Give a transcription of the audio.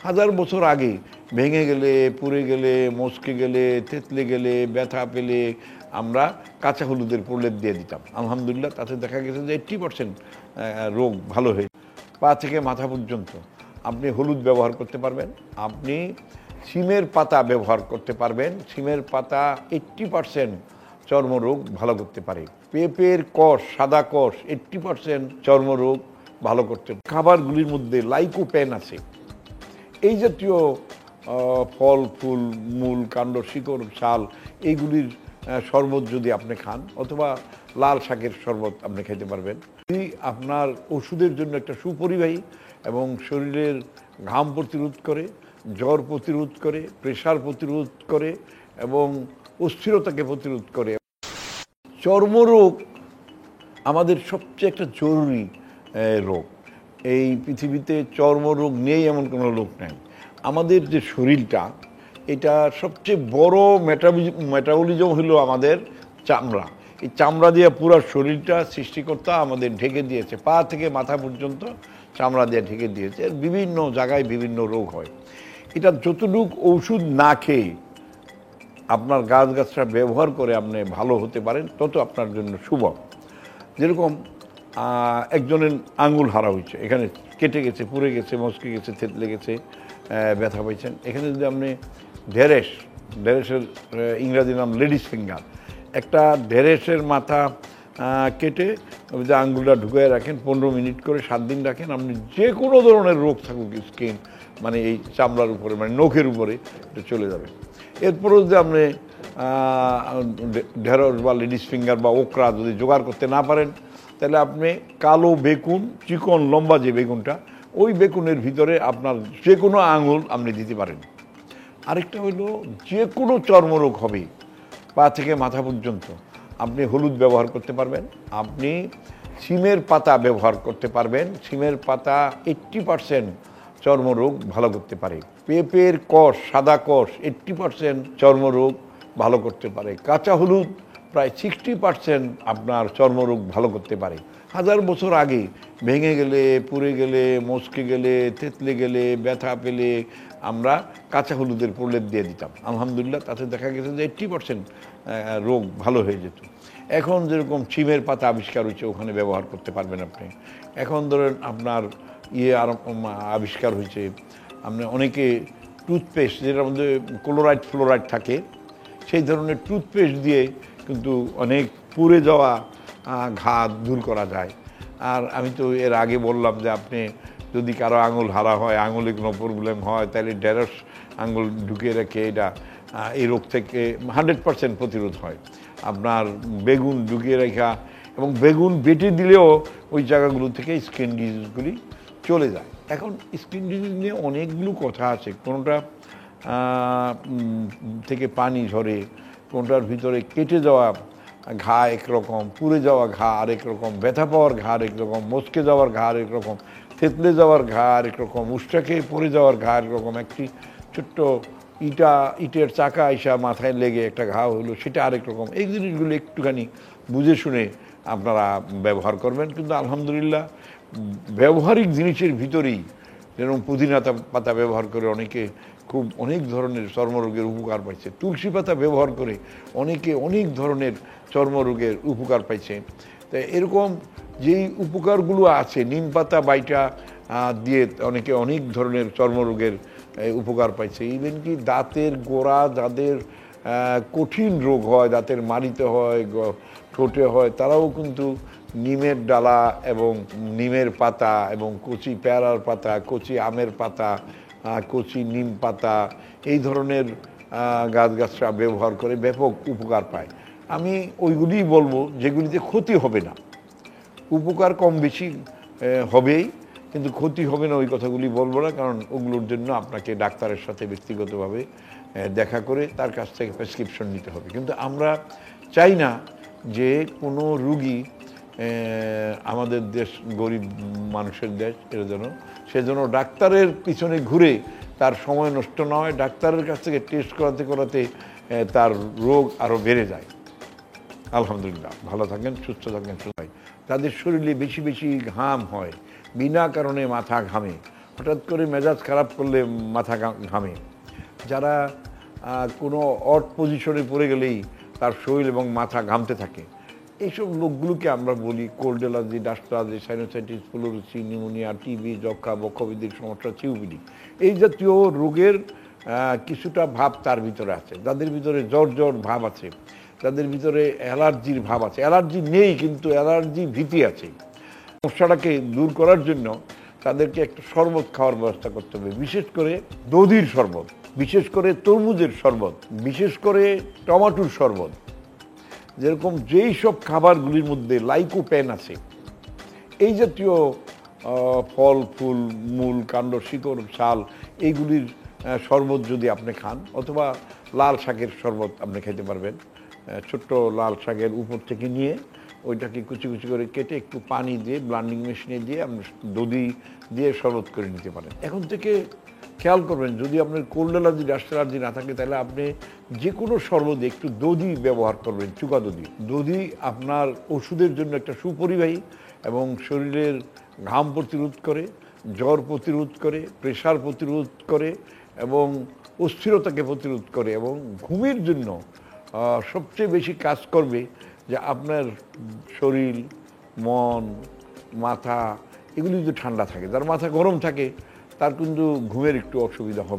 হাজার বছর আগে ভেঙে গেলে, পুড়ে গেলে, মচকে গেলে, থেতলে গেলে, ব্যথা পেলে আমরা কাঁচা হলুদের প্রলেপ দিয়ে দিতাম। আলহামদুলিল্লাহ তাতে দেখা গেছে যে 80% রোগ ভালো হয়ে। পা থেকে মাথা পর্যন্ত আপনি হলুদ ব্যবহার করতে পারবেন। আপনি শিমের পাতা ব্যবহার করতে পারবেন। শিমের পাতা 80% চর্মরোগ ভালো করতে পারে। পেঁপের কষ, সাদা কষ 80% চর্মরোগ ভালো করতে পারে। খাবারগুলির মধ্যে লাইকোপেন আছে। এই জাতীয় ফল ফুল, মূল, কাণ্ড, শিকড়, ছাল এইগুলির শরবত যদি আপনি খান, অথবা লাল শাকের শরবত আপনি খেতে পারবেন। আপনার ওষুধের জন্য একটা সুপরিবাহী এবং শরীরের ঘাম প্রতিরোধ করে, জ্বর প্রতিরোধ করে, প্রেশার প্রতিরোধ করে এবং অস্থিরতাকে প্রতিরোধ করে। চর্মরোগ আমাদের সবচেয়ে একটা জরুরি রোগ। এই পৃথিবীতে চর্মরোগ নেই এমন কোনো লোক নাই। আমাদের যে শরীরটা, এটা সবচেয়ে বড় মেটাবলিজম হলো আমাদের চামড়া। এই চামড়া দিয়ে পুরো শরীরটা সৃষ্টিকর্তা আমাদের ঢেকে দিয়েছে। পা থেকে মাথা পর্যন্ত চামড়া দিয়ে ঢেকে দিয়েছে। বিভিন্ন জায়গায় বিভিন্ন রোগ হয়। এটা যতটুকু ওষুধ না খেয়ে আপনার গাছগাছরা ব্যবহার করে আপনি ভালো হতে পারেন, তত আপনার জন্য শুভ। যেরকম একজনের আঙুল হারা হয়েছে, এখানে কেটে গেছে, পুড়ে গেছে, মচকে গেছে, থেতলে গেছে, ব্যথা পাইছেন। এখানে যদি আপনি ঢেঁড়সের ইংরাজি নাম লেডিস ফিঙ্গার, একটা ঢেঁড়সের মাথা কেটে যে আঙুলটা ঢুকিয়ে রাখেন, 15 মিনিট করে 7 দিন রাখেন, আপনি যে কোনো ধরনের রোগ থাকুক স্কিন, মানে এই চামড়ার উপরে, মানে নখের উপরে, এটা চলে যাবে। এরপরেও যদি আপনি ঢেঁড়স বা লেডিস ফিঙ্গার বা ওকরা যদি জোগাড় করতে না পারেন, তাহলে আপনি কালো বেগুন, চিকন লম্বা যে বেগুনটা, ওই বেগুনের ভিতরে আপনার যে কোনো আঙুল আপনি দিতে পারেন। আরেকটা হইল, যে কোনো চর্মরোগ হবে পা থেকে মাথা পর্যন্ত আপনি হলুদ ব্যবহার করতে পারবেন। আপনি শিমের পাতা ব্যবহার করতে পারবেন। শিমের পাতা 80% চর্মরোগ ভালো করতে পারে। পেঁপের কষ, সাদা কষ 80% চর্মরোগ ভালো করতে পারে। কাঁচা হলুদ প্রায় 60% আপনার চর্মরোগ ভালো করতে পারে। হাজার বছর আগে ভেঙে গেলে, পুড়ে গেলে, মচকে গেলে, থেতলে গেলে, ব্যথা পেলে আমরা কাঁচা হলুদের প্রলেপ দিয়ে দিতাম। আলহামদুলিল্লাহ তাতে দেখা গেছে যে 80% রোগ ভালো হয়ে যেত। এখন যেরকম শিমের পাতা আবিষ্কার হয়েছে, ওখানে ব্যবহার করতে পারবেন আপনি। এখন ধরেন আপনার আবিষ্কার হয়েছে, আপনি অনেকে টুথপেস্ট, যেটার মধ্যে ক্লোরাইড ফ্লোরাইড থাকে, সেই ধরনের টুথপেস্ট দিয়ে কিন্তু অনেক পুড়ে যাওয়া ঘা দূর করা যায়। আর আমি তো এর আগে বললাম যে আপনি যদি কারো আঙুল হারা হয়, আঙুলে কোনো প্রবলেম হয়, তাহলে ঢেঁড়স আঙুল ঢুকিয়ে রেখে এটা এই রোগ থেকে 100% প্রতিরোধ হয়। আপনার বেগুন ঢুকিয়ে রাখা এবং বেগুন বেটে দিলেও ওই জায়গাগুলো থেকে স্কিন ডিজিজগুলি চলে যায়। এখন স্কিন ডিজিজ নিয়ে অনেকগুলো কথা আছে। কোনোটা থেকে পানি ঝরে, কোনটার ভিতরে কেটে যাওয়া ঘা একরকম, পুড়ে যাওয়া ঘা আরেক রকম, ব্যথা পাওয়ার ঘা আরেক রকম, মচকে যাওয়ার ঘা আরেক রকম, থেতলে যাওয়ার ঘা আরেক রকম, উষ্টাকে পড়ে যাওয়ার ঘা আরেক রকম। একটি ছোট্ট ইটের চাকা আইসা মাথায় লেগে একটা ঘা হলো, সেটা আরেক রকম। এই জিনিসগুলো একটুখানি বুঝে শুনে আপনারা ব্যবহার করবেন। কিন্তু আলহামদুলিল্লাহ ব্যবহারিক জিনিসের ভিতরেই, যেরকম পুদিনা পাতা ব্যবহার করে অনেকে খুব অনেক ধরনের চর্মরোগের উপকার পাইছে। তুলসী পাতা ব্যবহার করে অনেকে অনেক ধরনের চর্মরোগের উপকার পাইছে। তাই এরকম যেই উপকারগুলো আছে, নিম পাতা বাইটা দিয়ে অনেকে অনেক ধরনের চর্মরোগের উপকার পাইছে। ইভেন কি দাঁতের গোড়া, যাদের কঠিন রোগ হয়, দাঁতের মাড়িতে হয়, ঠোঁটে হয়, তারাও কিন্তু নিমের ডালা এবং নিমের পাতা এবং কচি পেয়ারার পাতা, কচি আমের পাতা, কচি নিম পাতা, এই ধরনের গাছগাছরা ব্যবহার করে ব্যাপক উপকার পায়। আমি ওইগুলিই বলবো যেগুলিতে ক্ষতি হবে না। উপকার কম বেশি হবেই, কিন্তু ক্ষতি হবে না ওই কথাগুলি বলবো না, কারণ ওগুলোর জন্য আপনাকে ডাক্তারের সাথে ব্যক্তিগতভাবে দেখা করে তার কাছ থেকে প্রেসক্রিপশন নিতে হবে। কিন্তু আমরা চাই না যে কোনো রুগী, আমাদের দেশ গরিব মানুষের দেশ, সেজন্য ডাক্তারের পিছনে ঘুরে তার সময় নষ্ট না হয়। ডাক্তারের কাছ থেকে টেস্ট করাতে করাতে তার রোগ আরও বেড়ে যায়। আলহামদুলিল্লাহ ভালো থাকেন, সুস্থ থাকেন সবাই। তাদের শরীরে বেশি বেশি ঘাম হয়, বিনা কারণে মাথা ঘামে, হঠাৎ করে মেজাজ খারাপ করলে মাথা ঘামে, যারা কোনো অড পজিশনে পড়ে গেলেই তার শরীর এবং মাথা ঘামতে থাকে, এইসব লোকগুলোকে আমরা বলি cold allergy, dust allergy, sinusitis, ফ্লোরোসি, নিউমোনিয়া, টিবি, যক্ষা, বক্ষবিদ্যুৎ সমস্যা, সিওপিডি, এই জাতীয় রোগের কিছুটা ভাব তার ভিতরে আছে। যাদের ভিতরে জ্বর জ্বর ভাব আছে, যাদের ভিতরে অ্যালার্জির ভাব আছে, অ্যালার্জি নেই কিন্তু অ্যালার্জি ভীতি আছে, সমস্যাটাকে দূর করার জন্য তাদেরকে একটা শরবত খাওয়ার ব্যবস্থা করতে হবে, বিশেষ করে দধির শরবত, বিশেষ করে তরমুজের শরবত, বিশেষ করে টমাটোর শরবত। যেরকম যেই সব খাবারগুলির মধ্যে লাইকোপেন আছে, এই জাতীয় ফল ফুল, মূল, কাণ্ড, শিকড়, ছাল, এইগুলির শরবত যদি আপনি খান, অথবা লাল শাকের শরবত আপনি খেতে পারবেন। ছোট্ট লাল শাকের উপর থেকে নিয়ে ওইটাকে কুচি কুচি করে কেটে একটু পানি দিয়ে ব্লান্ডিং মেশিনে দিয়ে আপনি দধি দিয়ে শরবত করে নিতে পারেন। এখন থেকে খেয়াল করবেন, যদি আপনার কোল্ড অ্যালার্জি, ডাস্ট অ্যালার্জি না থাকে, তাহলে আপনি যে কোনো শরবতে একটু দধি ব্যবহার করবেন, চুকা দধি। দধি আপনার ওষুধের জন্য একটা সুপরিবাহী এবং শরীরের ঘাম প্রতিরোধ করে, জ্বর প্রতিরোধ করে, প্রেশার প্রতিরোধ করে এবং অস্থিরতাকে প্রতিরোধ করে, এবং ঘুমের জন্য সবচেয়ে বেশি কাজ করবে। যে আপনার শরীর, মন, মাথা এগুলি যদি ঠান্ডা থাকে, যার মাথা গরম থাকে তার কিন্তু ঘুমের একটু অসুবিধা হবে।